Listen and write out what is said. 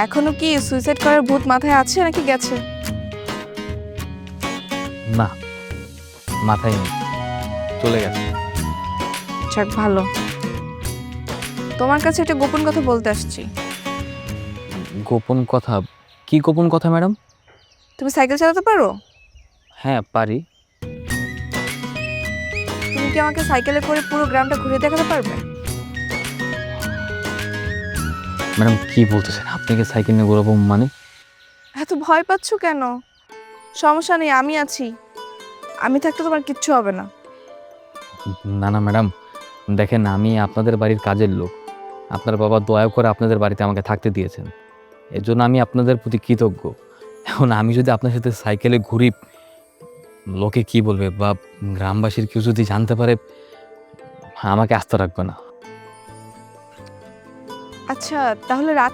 এখনো কি সুইসাইড করার ভূত মাথায় আছে নাকি গেছে? না, মাথায় নেই, চলে গেছে। যাক ভালো। তোমার কাছে একটা গোপন কথা বলতে আসছি। গোপন কথা? কি গোপন কথা ম্যাডাম? তুমি সাইকেল চালাতে পারো? হ্যাঁ পারি। তুমি কি আমাকে সাইকেলে করে পুরো গ্রামটা ঘুরে দেখাতে পারবে? ম্যাডাম কি বলতেছেন, আপনাকে সাইকেল নিয়ে ঘোরাবো মানে? এত ভয় পাচ্ছ কেন? সমস্যা নেই, আমি আছি। আমি থাকতে তোমার কিচ্ছু হবে না। না না ম্যাডাম, দেখেন আমি আপনাদের বাড়ির কাজের লোক। আপনার বাবা দয়া করে আপনাদের বাড়িতে আমাকে থাকতে দিয়েছেন, এর জন্য আমি আপনাদের প্রতি কৃতজ্ঞ। এখন আমি যদি আপনার সাথে সাইকেলে ঘুরি, লোকে কি বলবে, বা গ্রামবাসীর কেউ যদি জানতে পারে, আমাকে আস্ত রাখবে না। আচ্ছা, তাহলে রাত